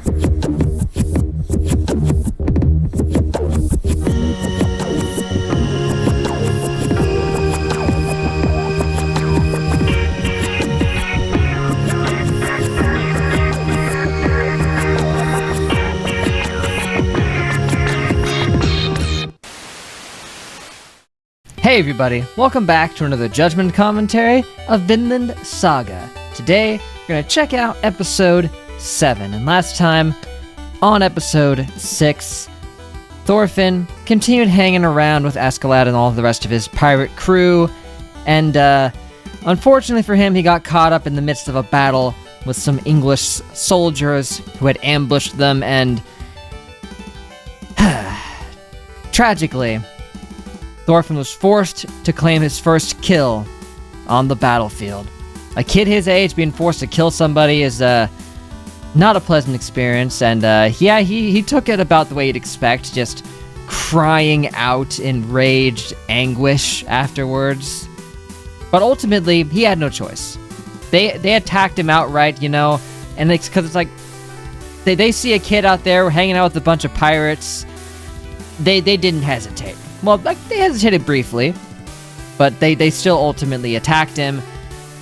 Hey everybody, welcome back to another Judgment commentary of Vinland Saga. Today, we're going to check out episode 7, and last time, on episode 6, Thorfinn continued hanging around with Askeladd and all of the rest of his pirate crew, and unfortunately for him, he got caught up in the midst of a battle with some English soldiers who had ambushed them, and tragically, Thorfinn was forced to claim his first kill on the battlefield. A kid his age being forced to kill somebody is not a pleasant experience, and he took it about the way you'd expect, just crying out in raged anguish afterwards. But ultimately, he had no choice. They attacked him outright, you know, and because it's like, they see a kid out there hanging out with a bunch of pirates, they didn't hesitate. Well, like, they hesitated briefly, but they still ultimately attacked him,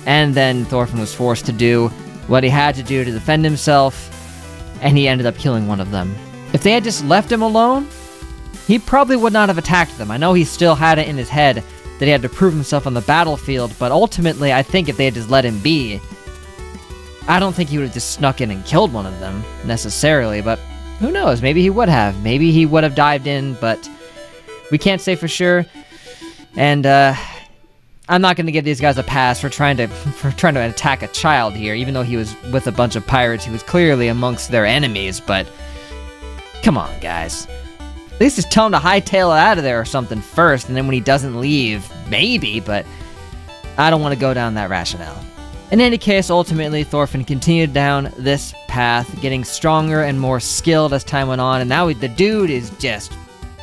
and then Thorfinn was forced to do what he had to do to defend himself, and he ended up killing one of them. If they had just left him alone, he probably would not have attacked them. I know he still had it in his head that he had to prove himself on the battlefield, but ultimately, I think if they had just let him be, I don't think he would have just snuck in and killed one of them, necessarily, but who knows, maybe he would have. Maybe he would have dived in, but we can't say for sure, and I'm not going to give these guys a pass for trying to attack a child here, even though he was with a bunch of pirates. He was clearly amongst their enemies, but come on, guys. At least just tell him to hightail it out of there or something first, and then when he doesn't leave, maybe, but I don't want to go down that rationale. In any case, ultimately, Thorfinn continued down this path, getting stronger and more skilled as time went on, and now the dude is just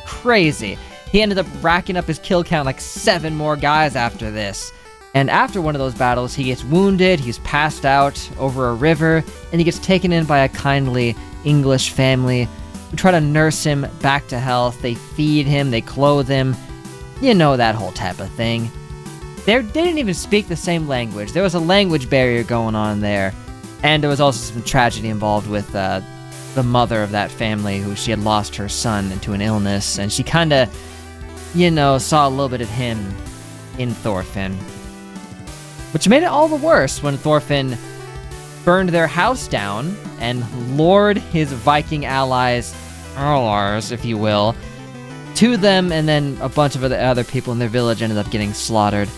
crazy. He ended up racking up his kill count like 7 more guys after this. And after one of those battles, he gets wounded, he's passed out over a river, and he gets taken in by a kindly English family who try to nurse him back to health. They feed him, they clothe him, you know, that whole type of thing. They didn't even speak the same language. There was a language barrier going on there, and there was also some tragedy involved with the mother of that family, who she had lost her son into an illness, and she kind of, you know, saw a little bit of him in Thorfinn. Which made it all the worse when Thorfinn burned their house down and lured his Viking allies, if you will, to them, and then a bunch of other people in their village ended up getting slaughtered.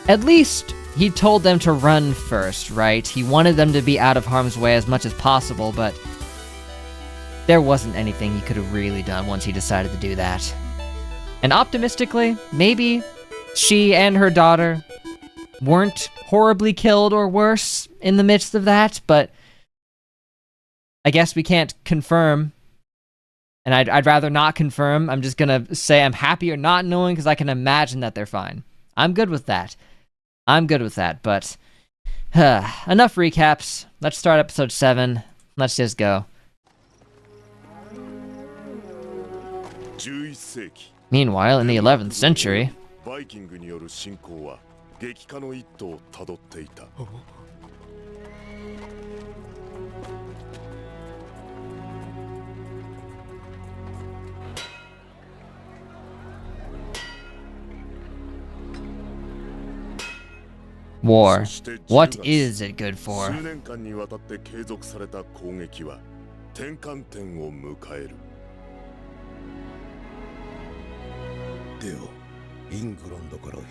At least he told them to run first, right? He wanted them to be out of harm's way as much as possible, but there wasn't anything he could have really done once he decided to do that. And optimistically, maybe she and her daughter weren't horribly killed or worse in the midst of that, but I guess we can't confirm, and I'd rather not confirm. I'm just gonna say I'm happy or not knowing, because I can imagine that they're fine. I'm good with that. But enough recaps. Let's start episode 7. Let's just go. Meanwhile, in the 11th century, war. What is it good for?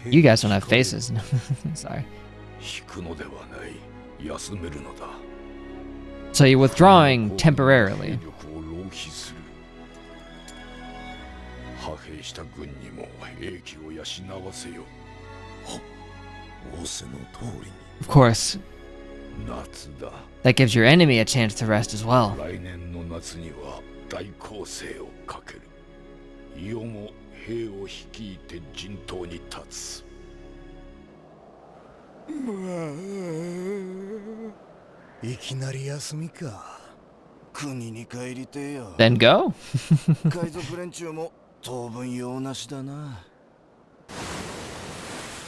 You guys don't have faces. Sorry. So you're withdrawing temporarily. Of course. That gives your enemy a chance to rest as well. Then go.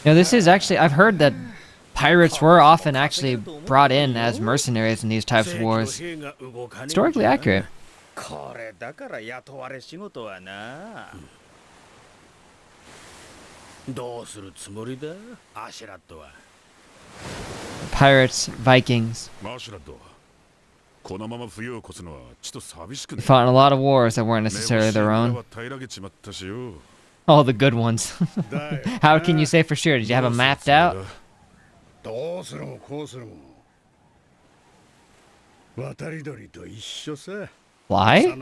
This is actually, I've heard that pirates were often actually brought in as mercenaries in these types of wars. Historically accurate. Pirates, Vikings. They fought in a lot of wars that weren't necessarily their own. Oh, the good ones. How can you say for sure? Did you have them mapped out? Why?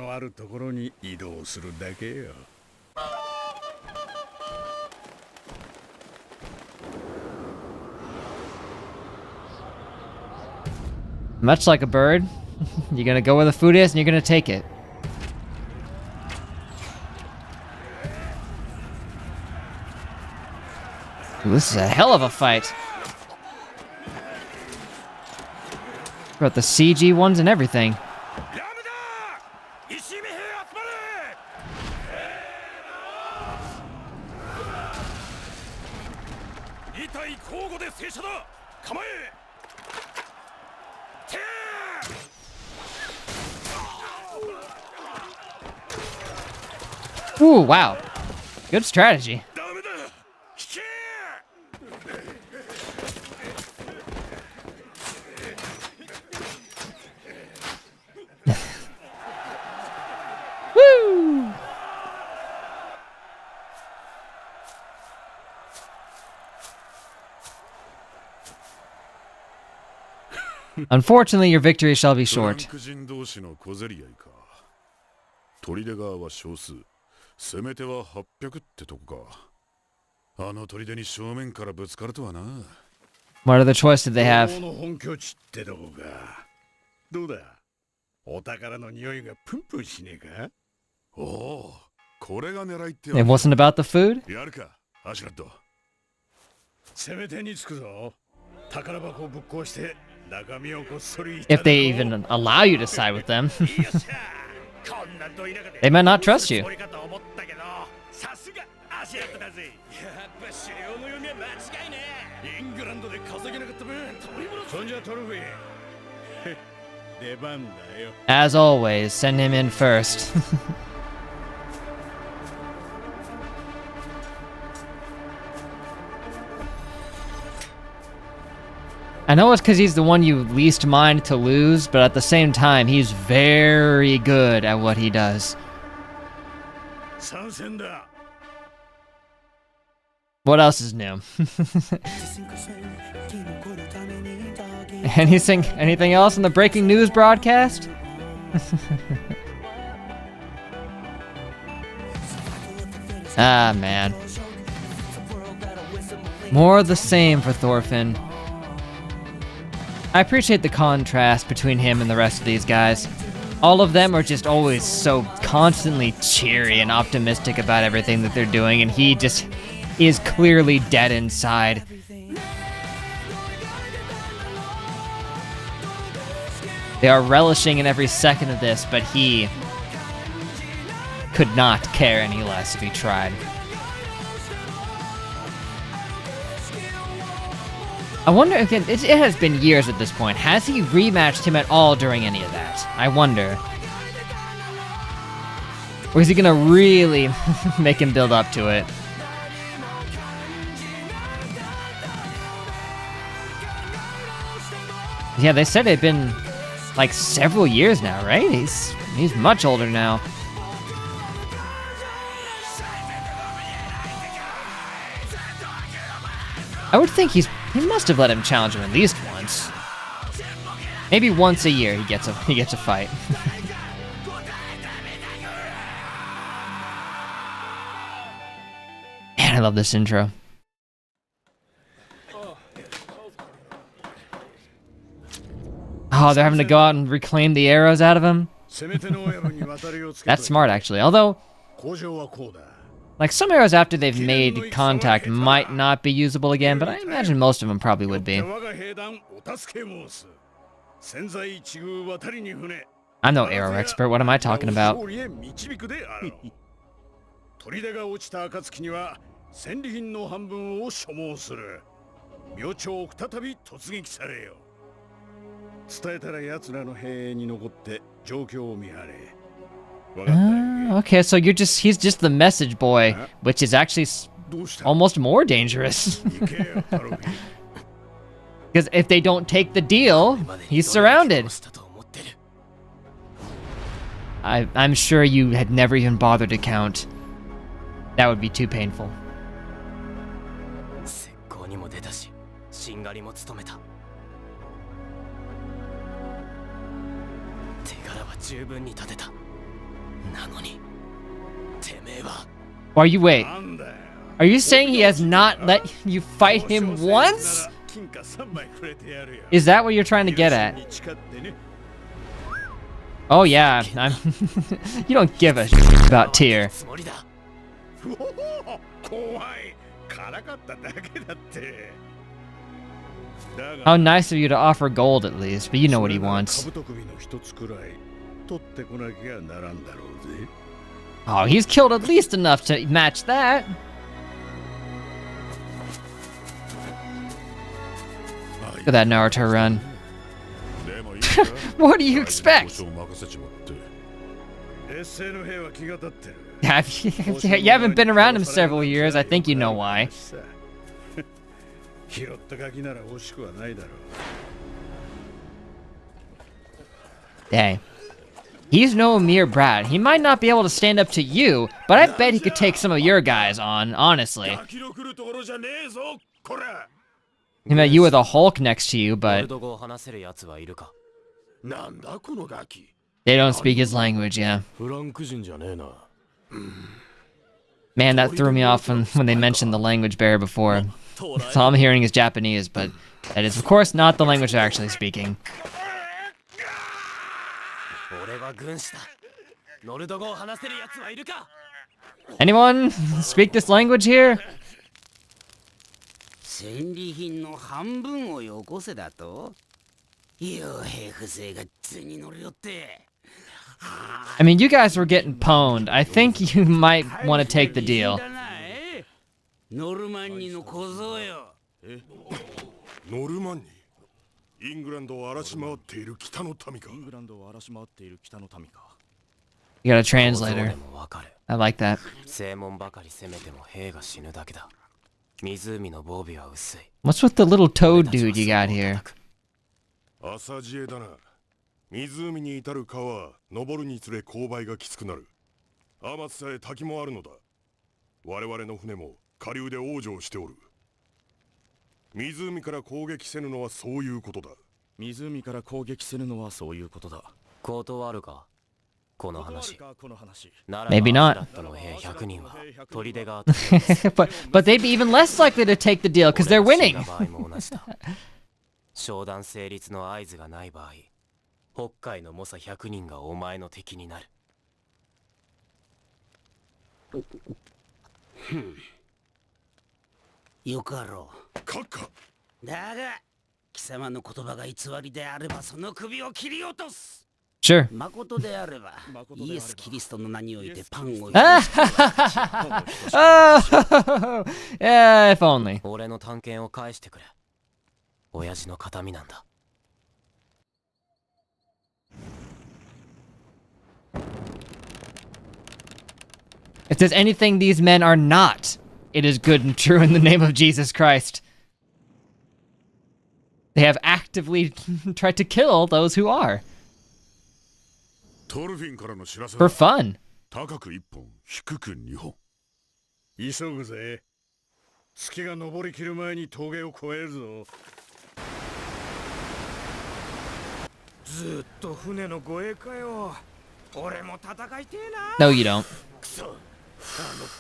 Much like a bird, you're gonna go where the food is and you're gonna take it. Ooh, this is a hell of a fight. Got the CG ones and everything. Ooh, wow. Good strategy. Woo! Unfortunately, your victory shall be short. What other choice did they have? It wasn't about the food? If they even allow you to side with them. They might not trust you. As always, send him in first. I know it's because he's the one you least mind to lose, but at the same time, he's very good at what he does. What else is new? Anything else in the breaking news broadcast? Ah, man. More of the same for Thorfinn. I appreciate the contrast between him and the rest of these guys. All of them are just always so constantly cheery and optimistic about everything that they're doing, and he just is clearly dead inside. They are relishing in every second of this, but he could not care any less if he tried. I wonder, again, it has been years at this point. Has he rematched him at all during any of that? I wonder. Or is he gonna really make him build up to it? Yeah, they said it had been like several years now, right? He's much older now. I would think he must have let him challenge him at least once. Maybe once a year he gets a fight. Man, I love this intro. Oh, they're having to go out and reclaim the arrows out of him? That's smart, actually. Although, like, some arrows after they've made contact might not be usable again, but I imagine most of them probably would be. I'm no arrow expert. What am I talking about? 砦が落ちた暁には戦利品の半分を所望する。明朝再び突撃されよ。伝えたら奴らの兵に残って状況を見張れ。Okay, so he's just the message boy, which is actually almost more dangerous. Because if they don't take the deal, he's surrounded. I'm sure you had never even bothered to count. That would be too painful. Wait. Are you saying he has not let you fight him once? Is that what you're trying to get at? Oh yeah, you don't give a shit about Tyr. How nice of you to offer gold at least, but you know what he wants. Oh, he's killed at least enough to match that. Look at that Naruto run. What do you expect? You haven't been around him several years. I think you know why. Dang. He's no mere brat. He might not be able to stand up to you, but I bet he could take some of your guys on, honestly. He met you with a Hulk next to you, but they don't speak his language, yeah. Man, that threw me off when they mentioned the language barrier before. So all I'm hearing is Japanese, but that is, of course, not the language they're actually speaking. Anyone speak this language here? I mean, you guys were getting pwned. I think you might want to take the deal. You got a translator. I like that. What's with the little toad dude you got here? 湖に至る川は登るにつれ勾配がきつくなる。天津さえ滝もあるのだ。我々の船も下流で往生しておる。湖から攻撃せぬのはそういうことだ。湖から攻撃せぬのはそういうことだ。断るか。この話。Maybe not. but they'd be even less likely to take the deal because they're winning. 商談成立の合図がない場合。北海の猛者100人がお前の敵になる。よかろう。閣下。だが、貴様の言葉が偽りであればその首を切り落とす。Sure. 誠であれば、イエス・キリストの名においてパンを。Yeah, if only. 俺の探検を返してくれ。親父の形見なんだ。If there's anything these men are not, it is good and true in the name of Jesus Christ. They have actively tried to kill those who are. For fun. 高く1本、低く2本。急ぐぜ。月が昇りきる前に峠を越えるぞ。ずっと船の護衛かよ。俺も戦いてえな。 No, you don't. くそ。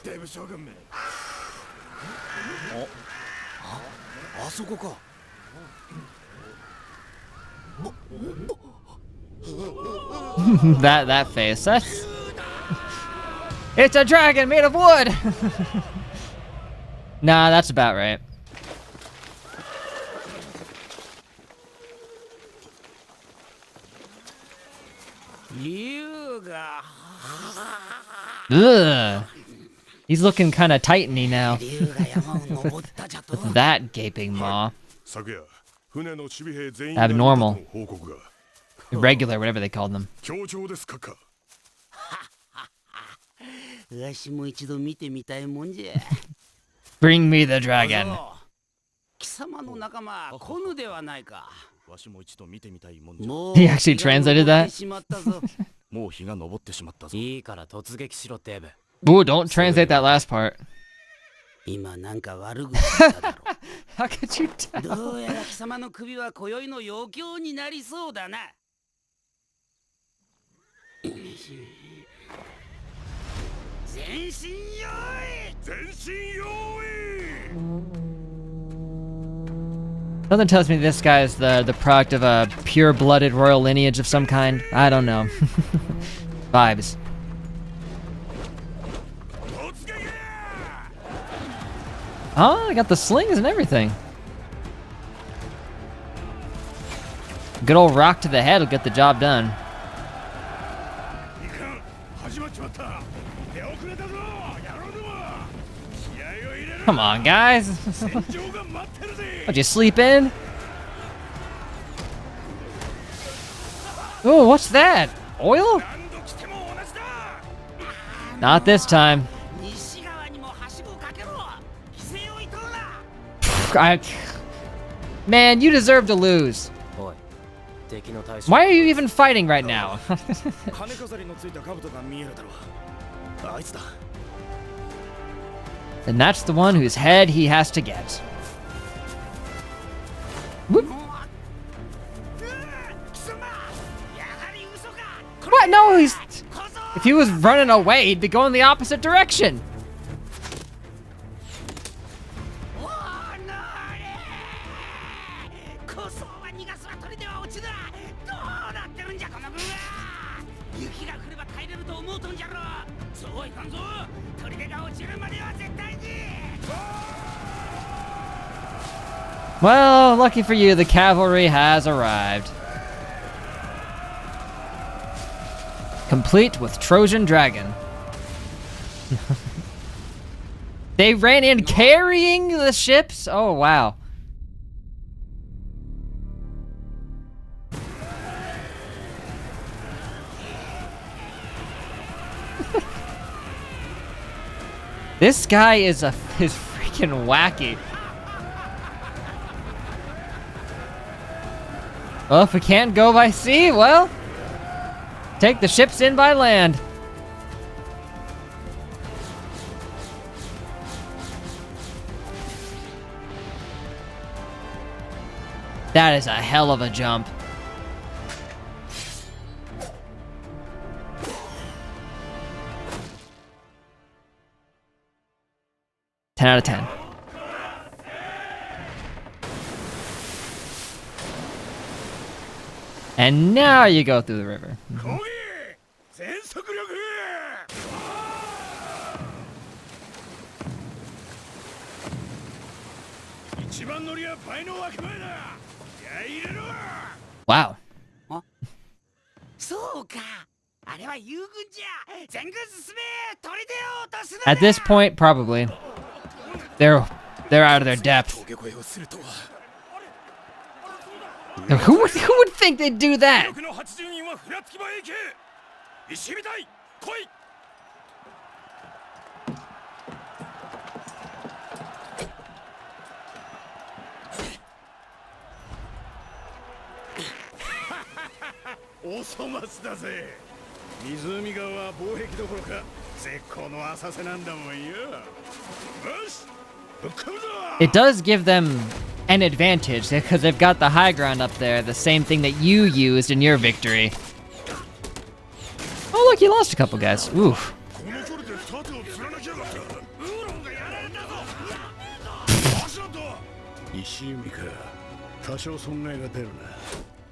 デブ将軍め。あそこか。that face. It's a dragon made of wood. Nah, that's about right. 竜が Ugh. He's looking kind of titany now. 竜が山を登ったじゃと That gaping maw. 昨夜船の守備兵全員が Abnormal. いたとの報告が Irregular, whatever they called them. 強調ですかか。わしも一度見てみたいもんじゃ Bring me the dragon. 貴様の仲間コヌではないかわしも一度見てみたいもんじゃ。もう He actually translated that? しまったぞもう日が昇ってしまったぞ。いいから突撃しろってブ Ooh, don't translate that last part. 今なんか悪口言っただろ How could you tell? どうやら貴様の首は今宵の余興になりそうだな全身用意全身用意。 Something tells me this guy is the product of a pure-blooded royal lineage of some kind. I don't know. Vibes. 突撃や。 Oh, I got the slings and everything. Good old rock to the head will get the job done. いかん、始まっちまった。出遅れたぞ、野郎ども。気合を入れろ。 Come on, guys. 戦場が待ってるぜ。 Would you sleep in? Oh, what's that? Oil? 何度来ても同じだ。 Not this time. 西側にもはしごをかけろ規制をいとうな I... Man, you deserve to lose. おい敵の対象 Why are you even fighting right now? 金飾りのついた兜が見えるだろう。あいつだ。 And that's the one whose head he has to get. Whoop. 貴様やはり嘘か What? No, he's... 小僧 If he was running away, he'd be going the opposite direction. おのれ小僧は逃がすは鳥では落ちだどうなってるんじゃこの軍は雪が降れば帰れると思うとんじゃろそういかんぞ砦が落ちるまでは絶対に Well, lucky for you, the cavalry has arrived. Complete with Trojan Dragon. They ran in carrying the ships? Oh, wow. This guy is freaking wacky. Well, if we can't go by sea, well, take the ships in by land. That is a hell of a jump. Ten out of 10. And now you go through the river. 攻撃全速力。一番乗りは倍の若前だ。気合い入れろ。 Wow. そうかあれは友軍じゃ全軍進め砦を落とすの At this point, probably. They're out of their depth. 峠越えをするとは。 Who would think they'd do that? 力の80人は船着き場へ行け。石火隊来い。お粗末だぜ。湖側は防壁どころか絶好の浅瀬なんだもんよ。よし、ぶっ込むぞ。 It does give them an advantage because they've got the high ground up there, the same thing that you used in your victory. Oh, look, you lost a couple guys. Oof. この距離で盾を貫きやがった。ウーロンがやられたぞ。足なんだ。石海か。多少損害が出るな。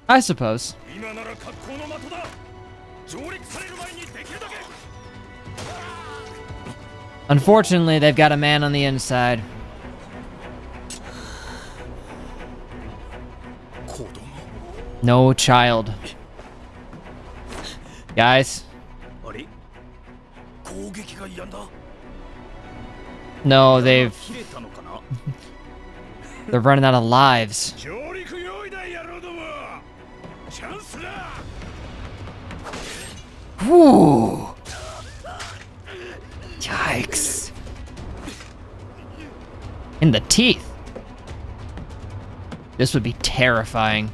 I suppose. 今なら格好の的だ。上陸される前にできるだけ。 Unfortunately, they've got a man on the inside. 子供。 No child. Guys. あれ攻撃がやんだ No, they've 切れたのかな they're running out of lives. 上陸用意だ野郎どもチャンスだ Whew. Yikes. In the teeth. This would be terrifying.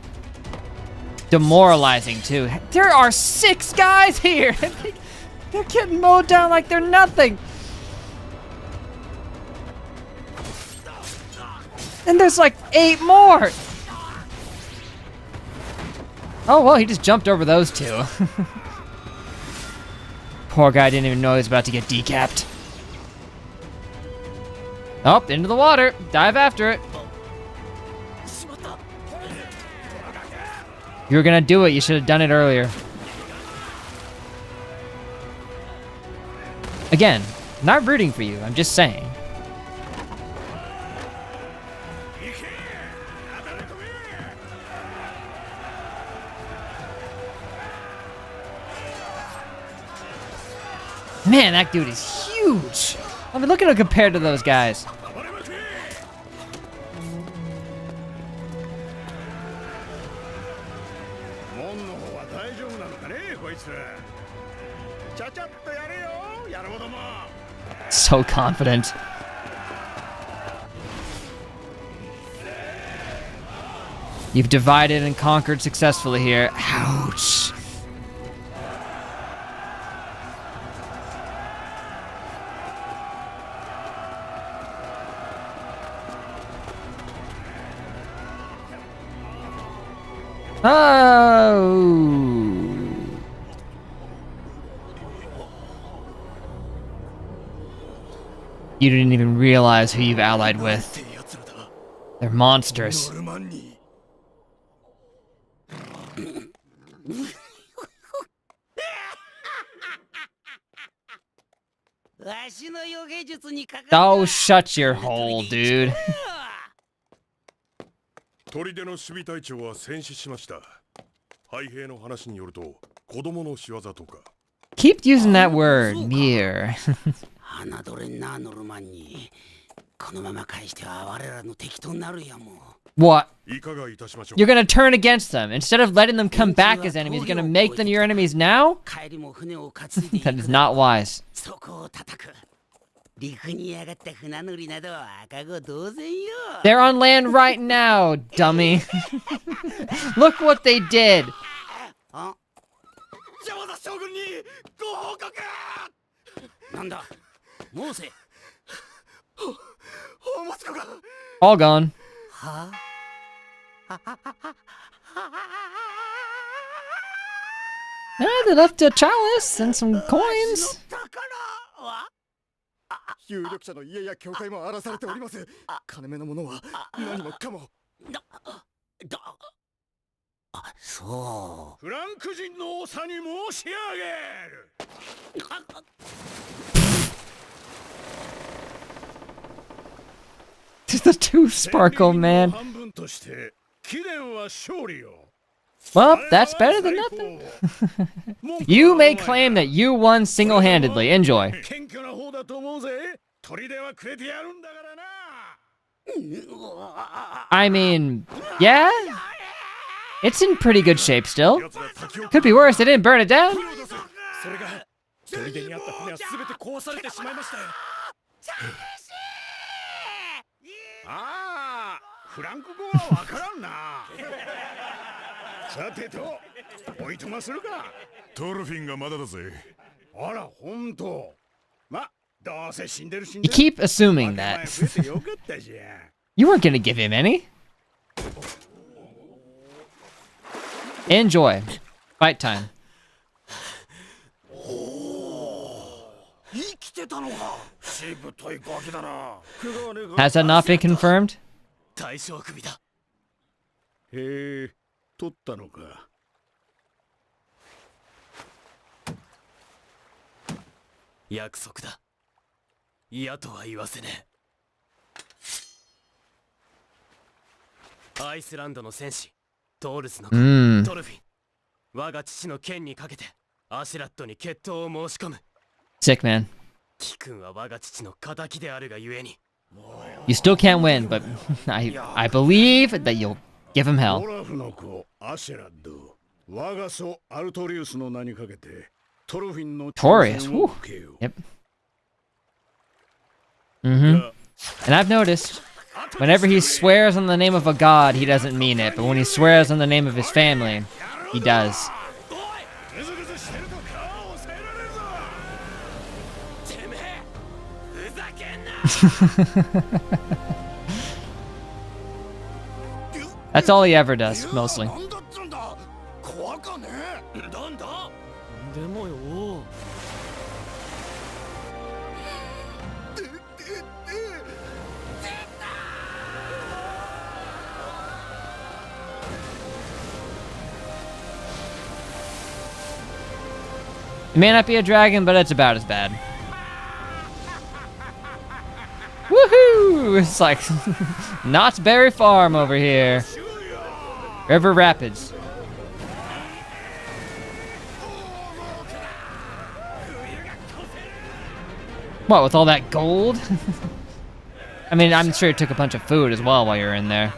Demoralizing, too. There are 6 guys here! They're getting mowed down like they're nothing! And there's like 8 more! Oh, well, he just jumped over those 2. Poor guy didn't even know he was about to get decapped. Oh, into the water. Dive after it. You were gonna do it. You should have done it earlier. Again, not rooting for you. I'm just saying. Man, that dude is huge. I mean, look at him compared to those guys. 門の方は大丈夫なのかねこいつちゃちゃっとやれよ野郎ども So confident. You've divided and conquered successfully here. Ouch. Oh. You didn't even realize who you've allied with. They're monsters. わしの予言術にかかる Oh, shut your hole, dude. 砦の守備隊長は戦死しました。敗兵の話によると子供の仕業とか。 Keep using that word, mere. 侮れんなノルマンにこのまま返しては我らの敵となるやも What? いかがいたしましょう。 You're gonna turn against them. Instead of letting them come back as enemies, you're gonna make them your enemies now? 帰りも船を担いでい That く is not wise. そこを叩く陸に上がった船乗りなどは赤子同然よ They're on land right now, dummy. Look what they did. 山田将軍にご報告なんだモーセお息子が All gone. は They left a chalice and some coins. 宝は有力者の家や教会も荒らされております金目のものは何もかもそフランク人の長に申し上げる The two sparkle, man. 半分として貴殿は勝利よ Well, that's better than nothing. You may claim that you won single-handedly. Enjoy. 謙虚な方だと思うぜ砦はくれてやるんだからな I mean, yeah? It's in pretty good shape still. Could be worse. They didn't burn it down. それが砦にあった船は全て壊されてしまいましたああフランク語はわからんなさてとおいとまするかトルフィンがまだだぜ。あらほんとまどうせ死んでる死ん You でる keep assuming 前 that. 増えてよかったじゃん You weren't gonna give him any. Enjoy. Fight time. 生きてたのかしぶといガキだな Has that not been confirmed? 大将首だへえ取ったのか約束だ嫌とは言わせねえアイスランドの戦士トールスの子、トルフィン我が父の剣にかけてアシュラットに決闘を申し込む。 Sick, man. 貴君は我が父の仇であるがゆえに。 You still can't win, but I believe that you'll give him hell. オラフの子アシュラッド、我が祖アルトリウスの名にかけてトロフィンの挑 Taurus. 戦 Whew. を受けよう。 Yep. Mm-hmm. And I've noticed, whenever he swears on the name of a god, he doesn't mean it. But when he swears on the name of his family, he does. グズグズしてると顔を抑えられるぞ。 てめえふざけんな。 That's all he ever does, mostly. なんだっつんだ。怖かねえ。なんだ。でもよ。 It may not be a dragon, but it's about as bad. Woohoo! It's like Knott's Berry Farm over here. River Rapids. What, with all that gold? I mean, I'm sure it took a bunch of food as well while you were in there.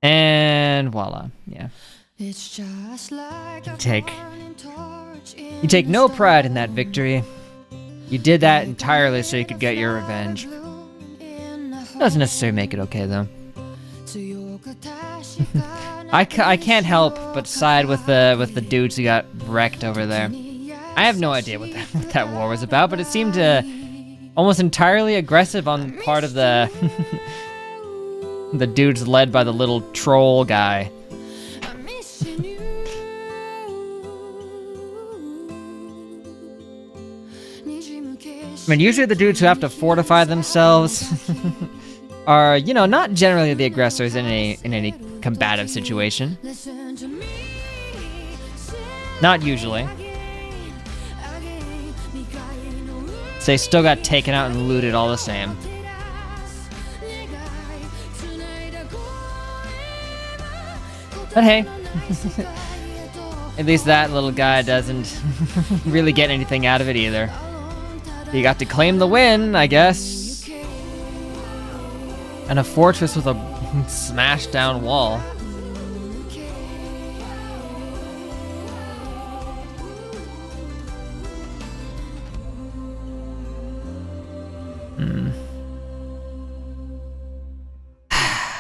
And voila, yeah. It's just like You take no pride in that victory. You did that entirely so you could get your revenge. Doesn't necessarily make it okay, though. I can't help but side with the dudes who got wrecked over there. I have no idea what that war was about, but it seemed almost entirely aggressive on part of the the dudes led by the little troll guy. I mean, usually the dudes who have to fortify themselves are, you know, not generally the aggressors in any combative situation. Not usually. So they still got taken out and looted all the same. But hey, at least that little guy doesn't really get anything out of it either. He got to claim the win, I guess. And a fortress with a smashed down wall.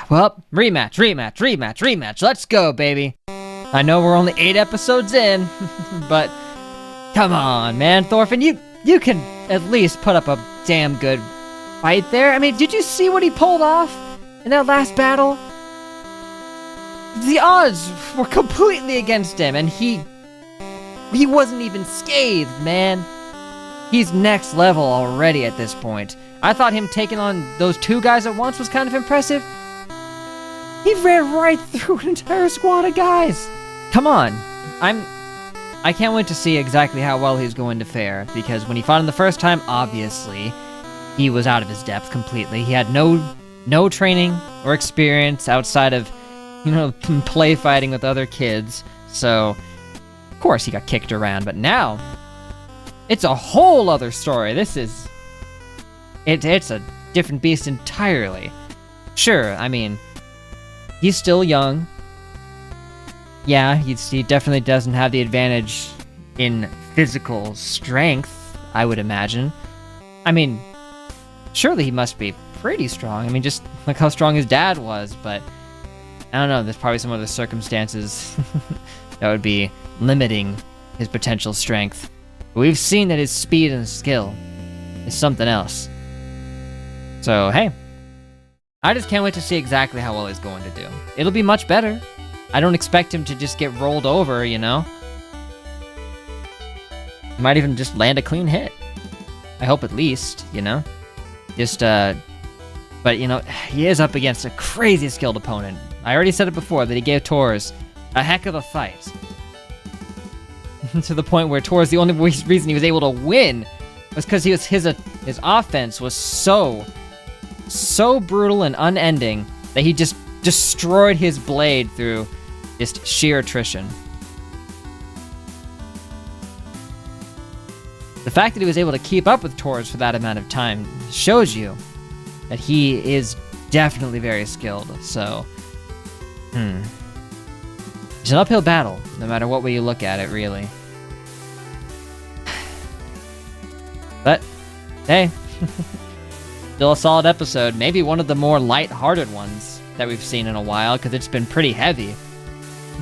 Well, rematch. Let's go, baby. I know we're only 8 episodes in, but come on, man. Thorfinn, you can at least put up a damn good fight there. I mean, did you see what he pulled off in that last battle? The odds were completely against him, and he wasn't even scathed, man. He's next level already at this point. I thought him taking on those 2 guys at once was kind of impressive. He ran right through an entire squad of guys. Come on. I can't wait to see exactly how well he's going to fare, because when he fought him the first time, obviously, he was out of his depth completely. He had no training or experience outside of, you know, play fighting with other kids. So, of course he got kicked around, but now, it's a whole other story. It's a different beast entirely. Sure, I mean, he's still young. Yeah, he definitely doesn't have the advantage in physical strength, I would imagine. I mean, surely he must be pretty strong. I mean, just like how strong his dad was, but I don't know, there's probably some other circumstances that would be limiting his potential strength. But we've seen that his speed and skill is something else. So, hey. I just can't wait to see exactly how well he's going to do. It'll be much better. I don't expect him to just get rolled over, you know? He might even just land a clean hit. I hope at least, you know? But, you know, he is up against a crazy skilled opponent. I already said it before that he gave Tors a heck of a fight. to the point where towards the only reason he was able to win was because his offense was so brutal and unending that he just destroyed his blade through just sheer attrition. The fact that he was able to keep up with Tors for that amount of time shows you that he is definitely very skilled, so... It's an uphill battle, no matter what way you look at it, really. But, hey, still a solid episode. Maybe one of the more light-hearted ones that we've seen in a while, because it's been pretty heavy.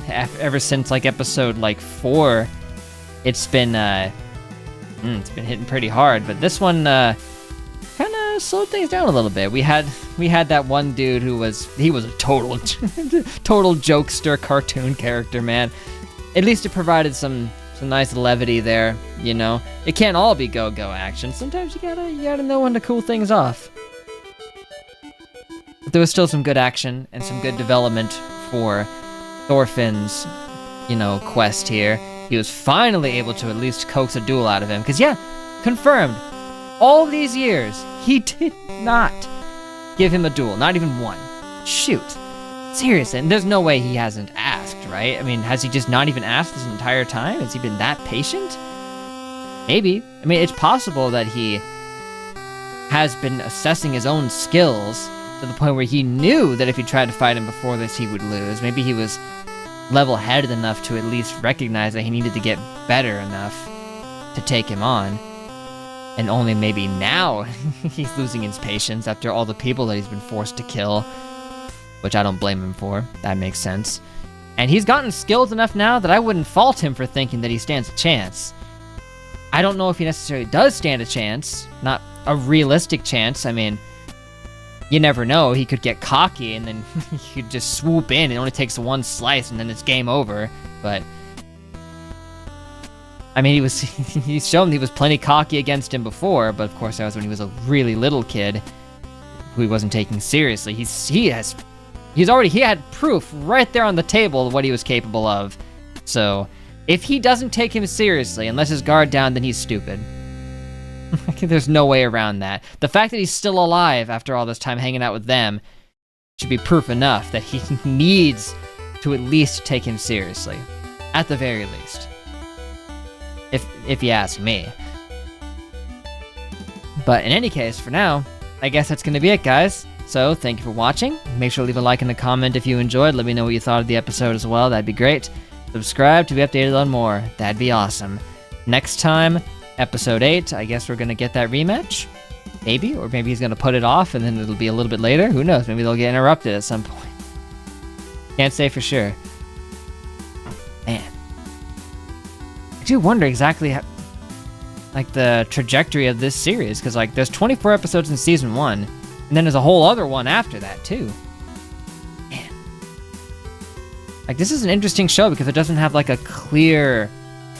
Ever since, like, episode, 4, it's been hitting pretty hard. But this one, kind of slowed things down a little bit. We had that one dude who was a total jokester cartoon character, man. At least it provided some nice levity there, you know. It can't all be go action. Sometimes you gotta know when to cool things off. But there was still some good action and some good development for Thorfinn's, quest here. He was finally able to at least coax a duel out of him. Because, yeah, confirmed, all these years, he did not give him a duel. Not even one. Shoot. Seriously, and there's no way he hasn't asked, right? I mean, has he just not even asked this entire time? Has he been that patient? Maybe. I mean, it's possible that he has been assessing his own skills to the point where he knew that if he tried to fight him before this, he would lose. Maybe he was level-headed enough to at least recognize that he needed to get better enough to take him on. And only maybe now he's losing his patience after all the people that he's been forced to kill. Which I don't blame him for. That makes sense. And he's gotten skilled enough now that I wouldn't fault him for thinking that he stands a chance. I don't know if he necessarily does stand a chance. Not a realistic chance. I mean, you never know. He could get cocky and then he could just swoop in. It only takes one slice and then it's game over. But I mean, he's shown he was plenty cocky against him before, but of course that was when he was a really little kid who he wasn't taking seriously. He had proof right there on the table of what he was capable of. So if he doesn't take him seriously and lets his guard down, then he's stupid. There's no way around that. The fact that he's still alive after all this time hanging out with them should be proof enough that he needs to at least take him seriously. At the very least. If you ask me. But in any case, for now, I guess that's going to be it, guys. So, thank you for watching. Make sure to leave a like and a comment if you enjoyed. Let me know what you thought of the episode as well. That'd be great. Subscribe to be updated on more. That'd be awesome. Next time, episode 8, I guess we're going to get that rematch. Maybe. Or maybe he's going to put it off and then it'll be a little bit later. Who knows? Maybe they'll get interrupted at some point. Can't say for sure. Man. I do wonder exactly how, the trajectory of this series. Because, there's 24 episodes in Season 1. And then there's a whole other one after that, too. Man. This is an interesting show because it doesn't have, a clear,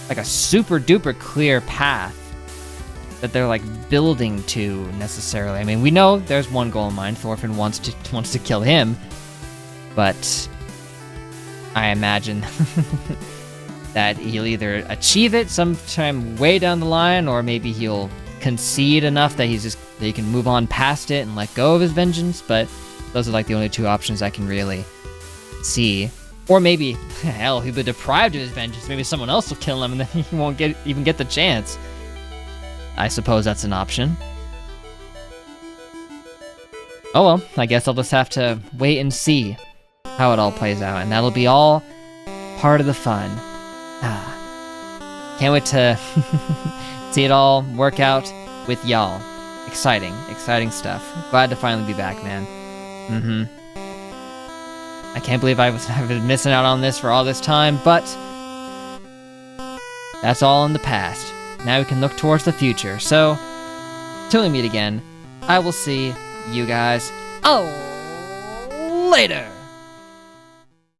a super-duper clear path that they're, building to, necessarily. I mean, we know there's one goal in mind. Thorfinn wants to kill him. But I imagine that he'll either achieve it sometime way down the line, or maybe he'll concede enough that he can move on past it and let go of his vengeance. But those are the only two options I can really see. Or maybe, hell, he'll be deprived of his vengeance. Maybe someone else will kill him and then he won't even get the chance. I suppose that's an option. Oh well, I guess I'll just have to wait and see how it all plays out, and that'll be all part of the fun. Can't wait to see it all work out with y'all. Exciting stuff. Glad to finally be back, man. I can't believe I've been missing out on this for all this time, but that's all in the past. Now we can look towards the future. So, till we meet again, I will see you guys later.